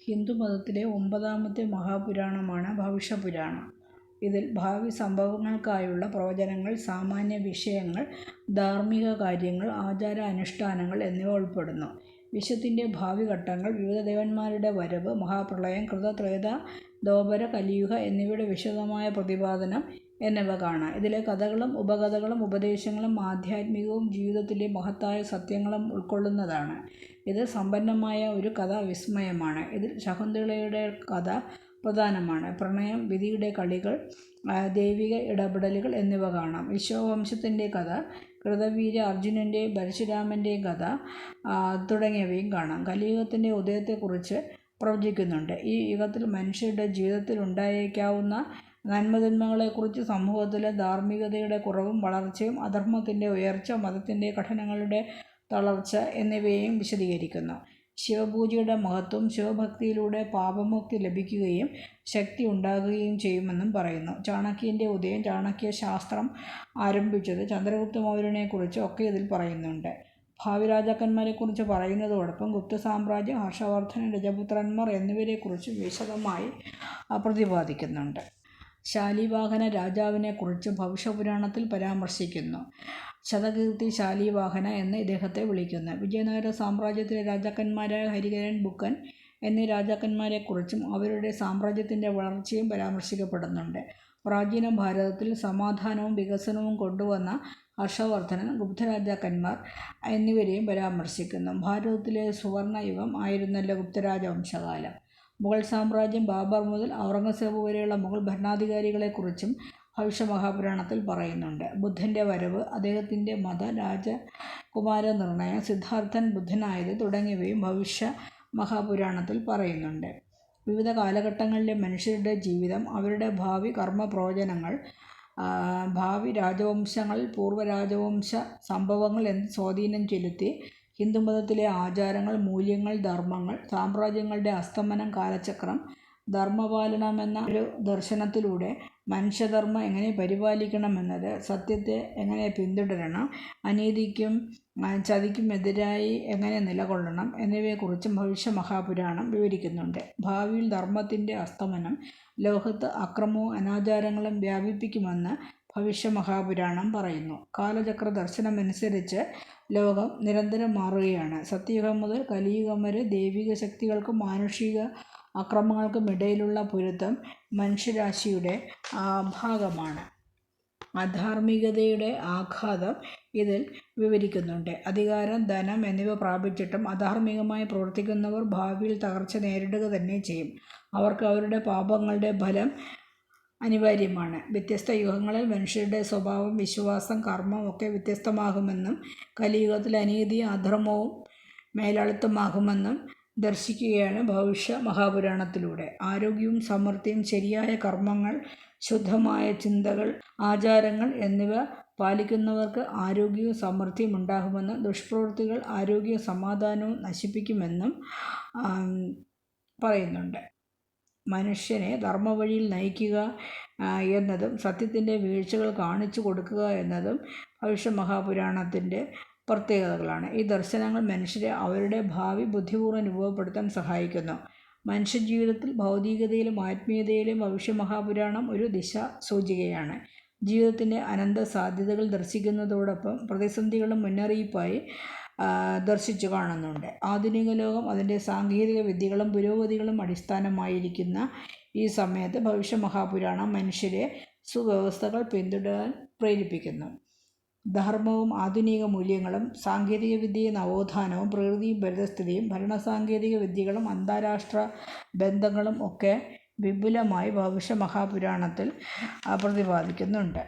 ഹിന്ദുമതത്തിലെ 9ാമത്തെ മഹാപുരാണമാണ് ഭവിഷ്യപുരാണം. ഇതിൽ ഭാവി സംഭവങ്ങൾക്കായുള്ള പ്രവചനങ്ങൾ, സാമാന്യ വിഷയങ്ങൾ, ധാർമ്മിക കാര്യങ്ങൾ, ആചാര അനുഷ്ഠാനങ്ങൾ എന്നിവ ഉൾപ്പെടുന്നു. വിശ്വത്തിൻ്റെ ഭാവി ഘട്ടങ്ങൾ, വിവിധ ദേവന്മാരുടെ വരവ്, മഹാപ്രളയം, കൃത, ത്രേത, ദ്വാപര, കലിയുഗ എന്നിവയുടെ വിശദമായ പ്രതിപാദനം എന്നിവ കാണാം. ഇതിലെ കഥകളും ഉപകഥകളും ഉപദേശങ്ങളും ആധ്യാത്മികവും ജീവിതത്തിലെ മഹത്തായ സത്യങ്ങളും ഉൾക്കൊള്ളുന്നതാണ്. ഇത് സമ്പന്നമായ ഒരു കഥാവിസ്മയമാണ്. ഇതിൽ ശകുന്തളയുടെ കഥ പ്രധാനമാണ്. പ്രണയം, വിധിയുടെ കളികൾ, ദൈവിക ഇടപെടലുകൾ എന്നിവ കാണാം. വിശ്വവംശത്തിൻ്റെ കഥ, കൃതവീര്യ അർജുനൻ്റെയും പരശുരാമൻ്റെയും കഥ തുടങ്ങിയവയും കാണാം. കലിയുഗത്തിൻ്റെ ഉദയത്തെക്കുറിച്ച് പ്രവചിക്കുന്നുണ്ട്. ഈ യുഗത്തിൽ മനുഷ്യരുടെ ജീവിതത്തിൽ ഉണ്ടായേക്കാവുന്ന നന്മതിന്മകളെക്കുറിച്ച്, സമൂഹത്തിലെ ധാർമ്മികതയുടെ കുറവും വളർച്ചയും, അധർമ്മത്തിൻ്റെ ഉയർച്ച, മതത്തിൻ്റെ ഘടനകളുടെ തളർച്ച എന്നിവയെയും വിശദീകരിക്കുന്നു. ശിവപൂജയുടെ മഹത്വം, ശിവഭക്തിയിലൂടെ പാപമുക്തി ലഭിക്കുകയും ശക്തി ഉണ്ടാകുകയും ചെയ്യുമെന്നും പറയുന്നു. ചാണക്യൻ്റെ ഉദയം, ചാണക്യ ശാസ്ത്രം ആരംഭിച്ചത്, ചന്ദ്രഗുപ്ത മൗര്യനെക്കുറിച്ച് ഒക്കെ ഇതിൽ പറയുന്നുണ്ട്. ഭാവി രാജാക്കന്മാരെക്കുറിച്ച് പറയുന്നതോടൊപ്പം ഗുപ്ത സാമ്രാജ്യം, ഹർഷവർദ്ധനൻ, രജപുത്രന്മാർ എന്നിവരെക്കുറിച്ച് വിശദമായി പ്രതിപാദിക്കുന്നുണ്ട്. ശാലിവാഹന രാജാവിനെക്കുറിച്ച് ഭവിഷ്യപുരാണത്തിൽ പരാമർശിക്കുന്നു. ശതകീർത്തി ശാലിവാഹന എന്ന് ഇദ്ദേഹത്തെ വിളിക്കുന്നു. വിജയനഗര സാമ്രാജ്യത്തിലെ രാജാക്കന്മാരായ ഹരിഹരൻ, ബുക്കൻ എന്നീ രാജാക്കന്മാരെക്കുറിച്ചും അവരുടെ സാമ്രാജ്യത്തിൻ്റെ വളർച്ചയും പരാമർശിക്കപ്പെടുന്നുണ്ട്. പ്രാചീന ഭാരതത്തിൽ സമാധാനവും വികസനവും കൊണ്ടുവന്ന ഹർഷവർദ്ധനൻ, ഗുപ്തരാജാക്കന്മാർ എന്നിവരെയും പരാമർശിക്കുന്നു. ഭാരതത്തിലെ സുവർണയുഗം ആയിരുന്നല്ലോ ഗുപ്തരാജവംശകാലം. മുഗൾ സാമ്രാജ്യം, ബാബർ മുതൽ ഔറംഗസേബ് വരെയുള്ള മുഗൾ ഭരണാധികാരികളെക്കുറിച്ചും ഭവിഷ്യമഹാപുരാണത്തിൽ പറയുന്നുണ്ട്. ബുദ്ധൻ്റെ വരവ്, അദ്ദേഹത്തിൻ്റെ രാജകുമാര നിർണയം, സിദ്ധാർത്ഥൻ ബുദ്ധനായത് തുടങ്ങിയവയും ഭവിഷ്യ മഹാപുരാണത്തിൽ പറയുന്നുണ്ട്. വിവിധ കാലഘട്ടങ്ങളിലെ മനുഷ്യരുടെ ജീവിതം, അവരുടെ ഭാവി കർമ്മപ്രവചനങ്ങൾ, ഭാവി രാജവംശങ്ങളിൽ പൂർവ്വരാജവംശ സംഭവങ്ങൾ എന്ത് സ്വാധീനം ചെലുത്തി, ഹിന്ദുമതത്തിലെ ആചാരങ്ങൾ, മൂല്യങ്ങൾ, ധർമ്മങ്ങൾ, സാമ്രാജ്യങ്ങളുടെ അസ്തമനം, കാലചക്രം, ധർമ്മപാലനമെന്ന ഒരു ദർശനത്തിലൂടെ മനുഷ്യധർമ്മം എങ്ങനെ പരിപാലിക്കണമെന്നത്, സത്യത്തെ എങ്ങനെ പിന്തുടരണം, അനീതിക്കും ചതിക്കുമെതിരായി എങ്ങനെ നിലകൊള്ളണം എന്നിവയെക്കുറിച്ചും ഭവിഷ്യമഹാപുരാണം വിവരിക്കുന്നുണ്ട്. ഭാവിയിൽ ധർമ്മത്തിൻ്റെ അസ്തമനം ലോകത്ത് അക്രമവും അനാചാരങ്ങളും വ്യാപിപ്പിക്കുമെന്ന് ഭവിഷ്യമഹാപുരാണം പറയുന്നു. കാലചക്ര ദർശനമനുസരിച്ച് ലോകം നിരന്തരം മാറുകയാണ്. സത്യയുഗം മുതൽ കലിയുഗം വരെ ദൈവിക ശക്തികൾക്കും മാനുഷിക അക്രമങ്ങൾക്കും ഇടയിലുള്ള പൊരുത്തം മനുഷ്യരാശിയുടെ ഭാഗമാണ്. അധാർമികതയുടെ ആഘാതം ഇതിൽ വിവരിക്കുന്നുണ്ട്. അധികാരം, ധനം എന്നിവ പ്രാപിച്ചിട്ടും അധാർമികമായി പ്രവർത്തിക്കുന്നവർ ഭാവിയിൽ തകർച്ച നേരിടുക തന്നെ ചെയ്യും. അവർക്ക് അവരുടെ പാപങ്ങളുടെ ഫലം അനിവാര്യമാണ്. വ്യത്യസ്ത യുഗങ്ങളിൽ മനുഷ്യരുടെ സ്വഭാവം, വിശ്വാസം, കർമ്മം ഒക്കെ വ്യത്യസ്തമാകുമെന്നും കലിയുഗത്തിൽ അനീതിയും അധർമ്മവും മേലാളിത്തമാകുമെന്നും ദർശിക്കുകയാണ് ഭവിഷ്യ മഹാപുരാണത്തിലൂടെ. ആരോഗ്യവും സമൃദ്ധിയും, ശരിയായ കർമ്മങ്ങൾ, ശുദ്ധമായ ചിന്തകൾ, ആചാരങ്ങൾ എന്നിവ പാലിക്കുന്നവർക്ക് ആരോഗ്യവും സമൃദ്ധിയും ഉണ്ടാകുമെന്നും ദുഷ്പ്രവൃത്തികൾ ആരോഗ്യവും സമാധാനവും നശിപ്പിക്കുമെന്നും പറയുന്നുണ്ട്. മനുഷ്യനെ ധർമ്മവഴിയിൽ നയിക്കുക എന്നതും സത്യത്തിൻ്റെ വീഴ്ചകൾ കാണിച്ചു കൊടുക്കുക എന്നതും ഭവിഷ്യമഹാപുരാണത്തിൻ്റെ പ്രത്യേകതകളാണ്. ഈ ദർശനങ്ങൾ മനുഷ്യരെ അവരുടെ ഭാവി ബുദ്ധിപൂർവ്വം രൂപപ്പെടുത്താൻ സഹായിക്കുന്നു. മനുഷ്യജീവിതത്തിൽ ഭൗതികതയിലും ആത്മീയതയിലും ഭവിഷ്യമഹാപുരാണം ഒരു ദിശാസൂചികയാണ്. ജീവിതത്തിൻ്റെ അനന്ത സാധ്യതകൾ ദർശിക്കുന്നതോടൊപ്പം പ്രതിസന്ധികളും മുന്നറിയിപ്പായി ദർശിച്ചു കാണുന്നുണ്ട്. ആധുനിക ലോകം അതിൻ്റെ സാങ്കേതിക വിദ്യകളും പുരോഗതികളും അടിസ്ഥാനമായിരിക്കുന്ന ഈ സമയത്ത് ഭവിഷ്യമഹാപുരാണം മനുഷ്യരെ സുവ്യവസ്ഥകൾ പിന്തുടരാൻ പ്രേരിപ്പിക്കുന്നു. ധർമ്മവും ആധുനിക മൂല്യങ്ങളും, സാങ്കേതികവിദ്യയും നവോത്ഥാനവും, പ്രകൃതിയും പരിസ്ഥിതിയും, ഭരണസാങ്കേതിക വിദ്യകളും അന്താരാഷ്ട്ര ബന്ധങ്ങളും ഒക്കെ വിപുലമായി ഭവിഷ്യമഹാപുരാണത്തിൽ പ്രതിപാദിക്കുന്നുണ്ട്.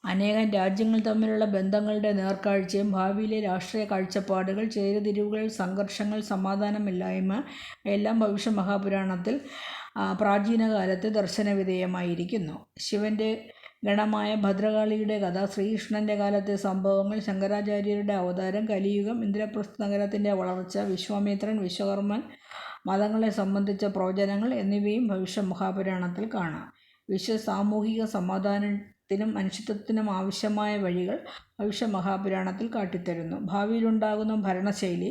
അനേകം രാജ്യങ്ങൾ തമ്മിലുള്ള ബന്ധങ്ങളുടെ നേർക്കാഴ്ചയും, ഭാവിയിലെ രാഷ്ട്രീയ കാഴ്ചപ്പാടുകൾ, ചേരിതിരിവുകൾ, സംഘർഷങ്ങൾ, സമാധാനമില്ലായ്മ എല്ലാം ഭവിഷ്യമഹാപുരാണത്തിൽ പ്രാചീനകാലത്ത് ദർശനവിധേയമായിരിക്കുന്നു. ശിവൻ്റെ ഗണമായ ഭദ്രകാളിയുടെ കഥ, ശ്രീകൃഷ്ണൻ്റെ കാലത്തെ സംഭവങ്ങൾ, ശങ്കരാചാര്യരുടെ അവതാരം, കലിയുഗം, ഇന്ദ്രപ്രസ്ഥ നഗരത്തിൻ്റെ വളർച്ച, വിശ്വാമിത്രൻ, വിശ്വകർമ്മൻ, മതങ്ങളെ സംബന്ധിച്ച പ്രവചനങ്ങൾ എന്നിവയും ഭവിഷ്യമഹാപുരാണത്തിൽ കാണാം. സാമൂഹിക സമാധാനത്തിനും മനുഷ്യത്വത്തിനും ആവശ്യമായ വഴികൾ ഭവിഷ്യമഹാപുരാണത്തിൽ കാട്ടിത്തരുന്നു. ഭാവിയിലുണ്ടാകുന്ന ഭരണശൈലി,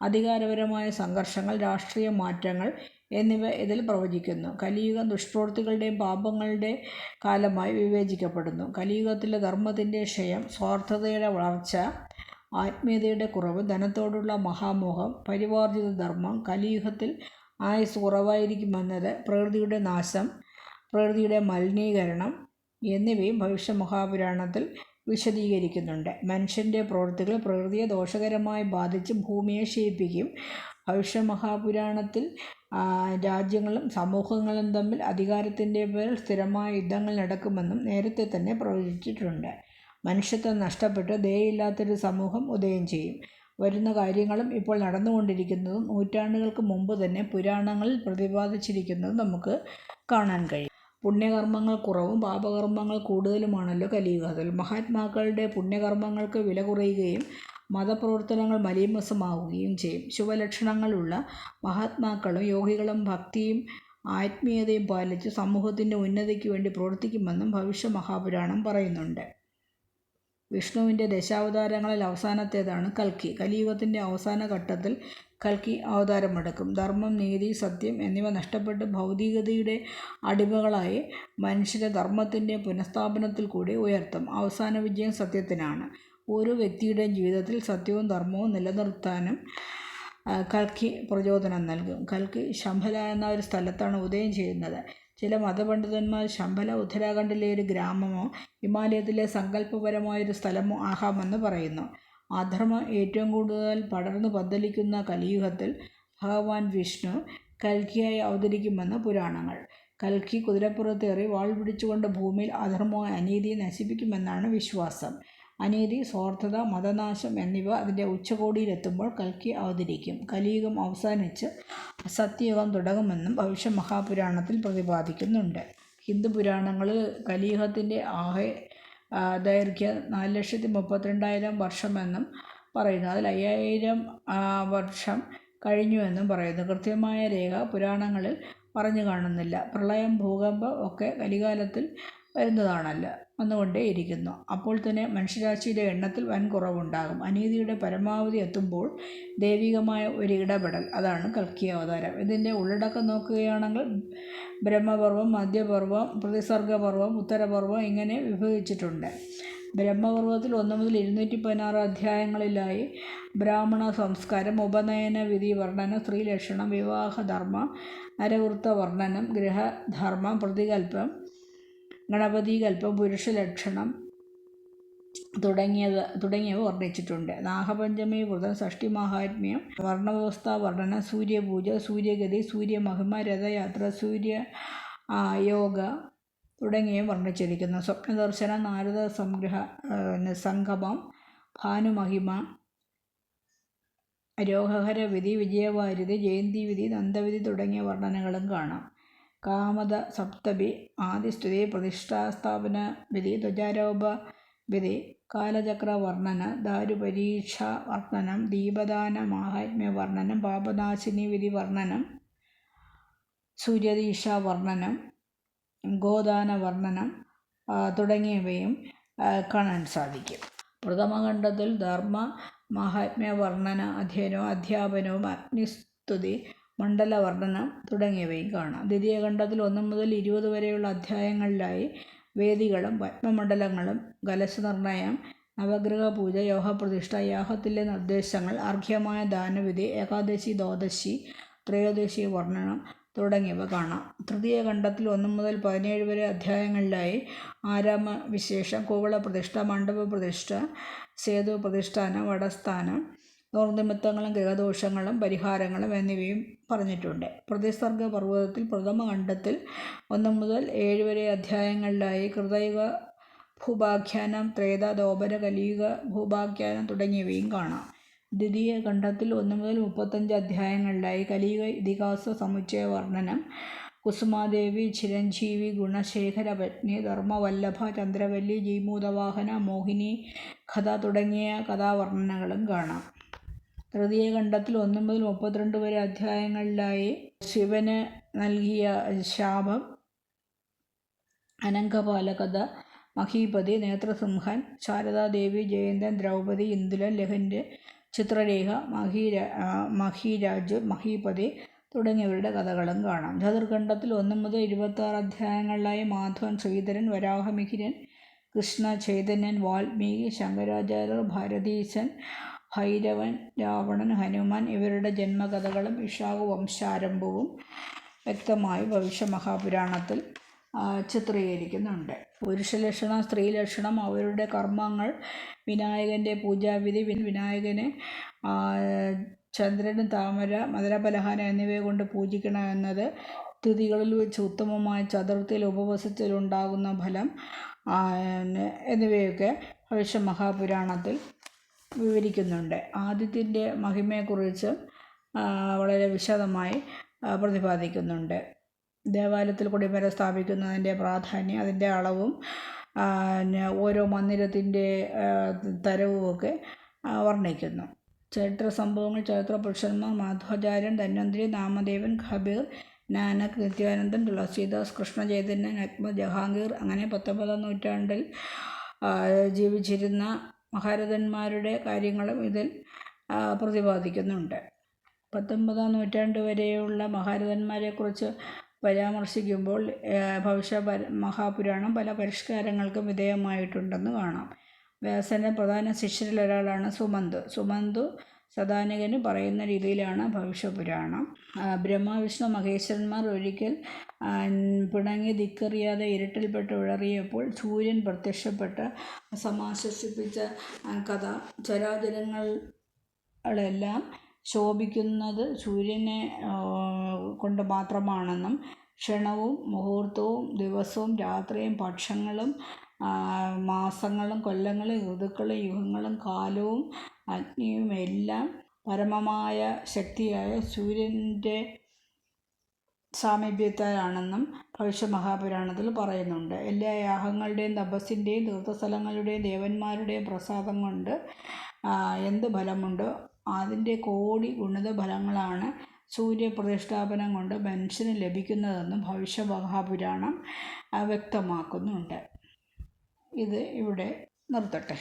അധികാരപരമായ സംഘർഷങ്ങൾ, രാഷ്ട്രീയ മാറ്റങ്ങൾ എന്നിവ ഇതിൽ പ്രവചിക്കുന്നു. കലിയുഗം ദുഷ്പ്രവൃത്തികളുടെയും പാപങ്ങളുടെ കാലമായി വിവേചിക്കപ്പെടുന്നു. കലിയുഗത്തിലെ ധർമ്മത്തിൻ്റെ ക്ഷയം, സ്വാർത്ഥതയുടെ വളർച്ച, ആത്മീയതയുടെ കുറവ്, ധനത്തോടുള്ള മഹാമോഹം, പരിവർജിത ധർമ്മം, കലിയുഗത്തിൽ ആയുസ് കുറവായിരിക്കുമെന്നത്, പ്രകൃതിയുടെ നാശം, പ്രകൃതിയുടെ മലിനീകരണം എന്നിവയും ഭവിഷ്യ മഹാപുരാണത്തിൽ വിശദീകരിക്കുന്നുണ്ട്. മനുഷ്യൻ്റെ പ്രവൃത്തികൾ പ്രകൃതിയെ ദോഷകരമായി ബാധിച്ച് ഭൂമിയെ ക്ഷയിപ്പിക്കും. ഭവിഷ്യ മഹാപുരാണത്തിൽ രാജ്യങ്ങളും സമൂഹങ്ങളും തമ്മിൽ അധികാരത്തിൻ്റെ പേരിൽ സ്ഥിരമായ യുദ്ധങ്ങൾ നടക്കുമെന്നും നേരത്തെ തന്നെ പ്രവചിച്ചിട്ടുണ്ട്. മനുഷ്യത്വം നഷ്ടപ്പെട്ട് ദയയില്ലാത്തൊരു സമൂഹം ഉദയം ചെയ്യും. വരുന്ന കാര്യങ്ങളും ഇപ്പോൾ നടന്നുകൊണ്ടിരിക്കുന്നതും നൂറ്റാണ്ടുകൾക്ക് മുമ്പ് തന്നെ പുരാണങ്ങളിൽ പ്രതിപാദിച്ചിരിക്കുന്നതും നമുക്ക് കാണാൻ കഴിയും. പുണ്യകർമ്മങ്ങൾ കുറവും പാപകർമ്മങ്ങൾ കൂടുതലുമാണല്ലോ കലിയുഗത്തിൽ. മഹാത്മാക്കളുടെ പുണ്യകർമ്മങ്ങൾക്ക് വില കുറയുകയും മതപ്രവർത്തനങ്ങൾ മലീമസമാവുകയും ചെയ്യും. ശുഭലക്ഷണങ്ങളുള്ള മഹാത്മാക്കളും യോഗികളും ഭക്തിയും ആത്മീയതയും പാലിച്ച് സമൂഹത്തിൻ്റെ ഉന്നതിക്ക് വേണ്ടി പ്രവർത്തിക്കുമെന്നും ഭവിഷ്യ മഹാപുരാണം പറയുന്നുണ്ട്. വിഷ്ണുവിൻ്റെ ദശാവതാരങ്ങളിൽ അവസാനത്തേതാണ് കൽക്കി. കലിയുഗത്തിൻ്റെ അവസാന ഘട്ടത്തിൽ കൽക്കി അവതാരമെടുക്കും. ധർമ്മം, നീതി, സത്യം എന്നിവ നഷ്ടപ്പെട്ട് ഭൗതികതയുടെ അടിമകളായി മനുഷ്യരെ ധർമ്മത്തിൻ്റെ പുനഃസ്ഥാപനത്തിൽ കൂടി ഉയർത്തും. അവസാന വിജയം സത്യത്തിനാണ്. ഓരോ വ്യക്തിയുടെയും ജീവിതത്തിൽ സത്യവും ധർമ്മവും നിലനിർത്താനും കൽക്കി പ്രചോദനം നൽകും. കൽക്കി ശംഭല എന്ന ഒരു സ്ഥലത്താണ് ഉദയം ചെയ്യുന്നത്. ചില മതപണ്ഡിതന്മാർ ശംഭല ഉത്തരാഖണ്ഡിലെ ഒരു ഗ്രാമമോ ഹിമാലയത്തിലെ സങ്കല്പപരമായൊരു സ്ഥലമോ ആകാമെന്ന് പറയുന്നു. അധർമ്മം ഏറ്റവും കൂടുതൽ പടർന്നു പന്തലിക്കുന്ന കലിയുഗത്തിൽ ഭഗവാൻ വിഷ്ണു കൽക്കിയായി അവതരിക്കുമെന്ന് പുരാണങ്ങൾ. കൽക്കി കുതിരപ്പുറത്തേറി വാൾ പിടിച്ചുകൊണ്ട് ഭൂമിയിൽ അധർമ്മവും അനീതിയും നശിപ്പിക്കുമെന്നാണ് വിശ്വാസം. അനീതി, സ്വാർത്ഥത, മതനാശം എന്നിവ അതിൻ്റെ ഉച്ചകോടിയിലെത്തുമ്പോൾ കൽക്കി അവതരിക്കും. കലിയുഗം അവസാനിച്ച് സത്യയുഗം തുടങ്ങുമെന്നും ഭവിഷ്യ മഹാപുരാണത്തിൽ പ്രതിപാദിക്കുന്നുണ്ട്. ഹിന്ദു പുരാണങ്ങളിൽ കലിയുഗത്തിൻ്റെ ആകെ ദൈർഘ്യം 4,32,000 വർഷമെന്നും പറയുന്നു. അതിൽ 5,000 വർഷം കഴിഞ്ഞുവെന്നും പറയുന്നു. കൃത്യമായ രേഖ പുരാണങ്ങളിൽ പറഞ്ഞു കാണുന്നില്ല. പ്രളയം, ഭൂകമ്പം ഒക്കെ കലികാലത്തിൽ വന്നുകൊണ്ടേയിരിക്കുന്നു. അപ്പോൾ തന്നെ മനുഷ്യരാശിയുടെ എണ്ണത്തിൽ വൻ കുറവുണ്ടാകും. അനീതിയുടെ പരമാവധി എത്തുമ്പോൾ ദൈവികമായ ഒരു ഇടപെടൽ, അതാണ് കൽക്കി അവതാരം. ഇതിൻ്റെ ഉള്ളടക്കം നോക്കുകയാണെങ്കിൽ ബ്രഹ്മപർവം, മധ്യപർവം, പ്രതിസർഗപർവം, ഉത്തരപർവം ഇങ്ങനെ വിഭജിച്ചിട്ടുണ്ട്. ബ്രഹ്മപർവത്തിൽ 1 മുതൽ 216 അധ്യായങ്ങളിലായി ബ്രാഹ്മണ സംസ്കാരം, ഉപനയന വിധി വർണ്ണനം, സ്ത്രീലക്ഷണം, വിവാഹധർമ്മം, നരവൃത്ത വർണ്ണനം, ഗൃഹധർമ്മം, പ്രതികൽപ്പം, ഗണപതികൽപ്പം, പുരുഷലക്ഷണം തുടങ്ങിയവ വർണ്ണിച്ചിട്ടുണ്ട്. നാഗപഞ്ചമി വ്രതം, ഷഷ്ഠി മഹാത്മ്യം, വർണ്ണവ്യവസ്ഥാ വർണ്ണനം, സൂര്യപൂജ, സൂര്യഗതി, സൂര്യമഹിമ, രഥയാത്ര, സൂര്യയോഗ തുടങ്ങിയവ വർണ്ണിച്ചിരിക്കുന്നു. സ്വപ്നദർശനം, നാരദ സംഗമം, ഭാനുമഹിമ, രോഗഹര വിധി, വിജയവാരിധി, ജയന്തി വിധി, നന്ദവിധി തുടങ്ങിയ വർണ്ണനകളും കാണാം. കാമദ സപ്തമി, ആദിസ്തുതി, പ്രതിഷ്ഠാസ്ഥാപന വിധി, ധ്വജാരോപ വിധി, കാലചക്ര വർണ്ണന, ദാരുപരീക്ഷ വർണ്ണനം, ദീപദാന മാഹാത്മ്യ വർണ്ണനം, പാപനാശിനി വിധി വർണ്ണനം, സൂര്യദീക്ഷ വർണ്ണനം, ഗോദാന വർണ്ണനം തുടങ്ങിയവയും കാണാൻ സാധിക്കും. പ്രഥമഖണ്ഡത്തിൽ ധർമ്മ മാഹാത്മ്യ വർണ്ണന അധ്യയനവും അധ്യാപനവും, അഗ്നിസ്തുതി, മണ്ഡലവർണ്ണനം തുടങ്ങിയവയും കാണാം. ദ്വിതീയ ഖണ്ഡത്തിൽ 1 മുതൽ 20 വരെയുള്ള അധ്യായങ്ങളിലായി വേദികളും പത്മമണ്ഡലങ്ങളും, കലശനിർണയം, നവഗ്രഹ പൂജ, യോഗപ്രതിഷ്ഠ, യാഗത്തിലെ നിർദ്ദേശങ്ങൾ, അർഘ്യമായ ദാനവിധി, ഏകാദശി, ദ്വാദശി, ത്രയോദശി വർണ്ണനം തുടങ്ങിയവ കാണാം. തൃതീയ ഖണ്ഡത്തിൽ 1 മുതൽ 17 വരെ അധ്യായങ്ങളിലായി ആരാമവിശേഷം, കൂവളപ്രതിഷ്ഠ, മണ്ഡപപ്രതിഷ്ഠ, സേതു പ്രതിഷ്ഠാനം, വടസ്ഥാനം, ദുർനിമിത്തങ്ങളും ഗ്രഹദോഷങ്ങളും പരിഹാരങ്ങളും എന്നിവയും പറഞ്ഞിട്ടുണ്ട്. പ്രതിസർഗ പർവ്വതത്തിൽ പ്രഥമ ഖണ്ഡത്തിൽ 1 മുതൽ 7 വരെ അധ്യായങ്ങളിലായി കൃതയുഗ ഭൂഭാഖ്യാനം, ത്രേത, ദ്വാപര, കലിയുഗ ഭൂഭാഖ്യാനം തുടങ്ങിയവയും കാണാം. ദ്വിതീയ ഖണ്ഡത്തിൽ 1 മുതൽ 35 അധ്യായങ്ങളിലായി കലിയുഗ ഇതിഹാസ സമുച്ചയ വർണ്ണനം, കുസുമാദേവി, ചിരഞ്ജീവി, ഗുണശേഖര പത്നി, ധർമ്മവല്ലഭ, ചന്ദ്രവല്ലി, ജീമൂതവാഹന, മോഹിനി കഥ തുടങ്ങിയ കഥാവർണ്ണനകളും കാണാം. തൃതീയ ഖണ്ഡത്തിൽ 1 മുതൽ 32 വരെ അധ്യായങ്ങളിലായി ശിവന് നൽകിയ ശാപം, അനങ്കപാലകഥ, മഹീപതി, നേത്രസിംഹൻ, ശാരദാദേവി, ജയന്തൻ, ദ്രൗപദി, ഇന്ദുലൻ, ലഹന്റെ ചിത്രരേഖ, മഹീരാജ്, മഹീപതി, തുടങ്ങിയവരുടെ കഥകളും കാണാം. ചതുർഖണ്ഡത്തിൽ 1 മുതൽ 26 അധ്യായങ്ങളിലായി മാധവൻ, ശ്രീധരൻ, വരാഹമിഹിരൻ, കൃഷ്ണ ചൈതന്യൻ, വാൽമീകി, ശങ്കരാചാര്യർ, ഭാരതീശൻ, ഭൈരവൻ, രാവണൻ, ഹനുമാൻ ഇവരുടെ ജന്മകഥകളും ഇക്ഷാകു വംശാരംഭവും വ്യക്തമായി ഭവിഷ്യമഹാപുരാണത്തിൽ ചിത്രീകരിക്കുന്നുണ്ട്. പുരുഷലക്ഷണം, സ്ത്രീലക്ഷണം, അവരുടെ കർമ്മങ്ങൾ, വിനായകൻ്റെ പൂജാവിധി, വിനായകനെ ചന്ദ്രൻ, താമര, മധുരപലഹാരം എന്നിവയെ കൊണ്ട് പൂജിക്കണമെന്നത്, തിഥികളിൽ വെച്ച് ഉത്തമമായ ചതുർത്ഥിയിൽ ഉപവസിച്ചാലുണ്ടാകുന്ന ഫലം എന്നിവയൊക്കെ ഭവിഷ്യമഹാപുരാണത്തിൽ വിവരിക്കുന്നുണ്ട്. ആദിത്യൻ്റെ മഹിമയെക്കുറിച്ച് വളരെ വിശദമായി പ്രതിപാദിക്കുന്നുണ്ട്. ദേവാലയത്തിൽ കൊടിമരം സ്ഥാപിക്കുന്നതിൻ്റെ പ്രാധാന്യം, അതിൻ്റെ അളവും ഓരോ മന്ദിരത്തിൻ്റെ തരവുമൊക്കെ വർണ്ണിക്കുന്നു. ചരിത്ര സംഭവങ്ങൾ, ചരിത്ര പുരുഷന്മാർ, മാധവാചാര്യൻ, ധന്വന്തരി, നാമദേവൻ, കബീർ, നാനക്, നിത്യാനന്ദൻ, തുളസീദാസ്, കൃഷ്ണചൈതന്യൻ, അക്ബർ, ജഹാംഗീർ അങ്ങനെ 19-ാം നൂറ്റാണ്ടിൽ ജീവിച്ചിരുന്ന മഹാരഥന്മാരുടെ കാര്യങ്ങളും ഇതിൽ പ്രതിപാദിക്കുന്നുണ്ട്. 19-ാം നൂറ്റാണ്ട് വരെയുള്ള മഹാരഥന്മാരെക്കുറിച്ച് പരാമർശിക്കുമ്പോൾ മഹാപുരാണം പല പരിഷ്കാരങ്ങൾക്കും വിധേയമായിട്ടുണ്ടെന്ന് കാണാം. വ്യാസൻ്റെ പ്രധാന ശിഷ്യരിൽ ഒരാളാണ് സുമന്തു സദാനികന് പറയുന്ന രീതിയിലാണ് ഭവിഷ്യപുരാണം. ബ്രഹ്മ, വിഷ്ണു, മഹേശ്വരന്മാർ ഒരിക്കൽ പിണങ്ങി ദിക്കറിയാതെ ഇരുട്ടിൽപ്പെട്ട് ഉഴറിയപ്പോൾ സൂര്യൻ പ്രത്യക്ഷപ്പെട്ട് സമാശ്വസിപ്പിച്ച കഥ. ചരാചരങ്ങളെല്ലാം ശോഭിക്കുന്നത് സൂര്യനെ കൊണ്ട് മാത്രമാണെന്നും ക്ഷണവും മുഹൂർത്തവും ദിവസവും രാത്രിയും പക്ഷങ്ങളും മാസങ്ങളും കൊല്ലങ്ങളും ഋതുക്കളും യുഗങ്ങളും കാലവും അഗ്നിയും എല്ലാം പരമമായ ശക്തിയായ സൂര്യൻ്റെ സാമീപ്യത്താലാണെന്നും ഭവിഷ്യമഹാപുരാണത്തിൽ പറയുന്നുണ്ട്. എല്ലാ യാഗങ്ങളുടെയും തപസ്സിൻ്റെയും തീർത്ഥസ്ഥലങ്ങളുടെയും ദേവന്മാരുടെയും പ്രസാദം കൊണ്ട് എന്ത് ഫലമുണ്ടോ അതിൻ്റെ കോടി ഗുണിത ഫലങ്ങളാണ് സൂര്യപ്രതിഷ്ഠാപനം കൊണ്ട് മനുഷ്യന് ലഭിക്കുന്നതെന്നും ഭവിഷ്യമഹാപുരാണം വ്യക്തമാക്കുന്നുണ്ട്. ഇത് ഇവിടെ നിർത്തട്ടെ.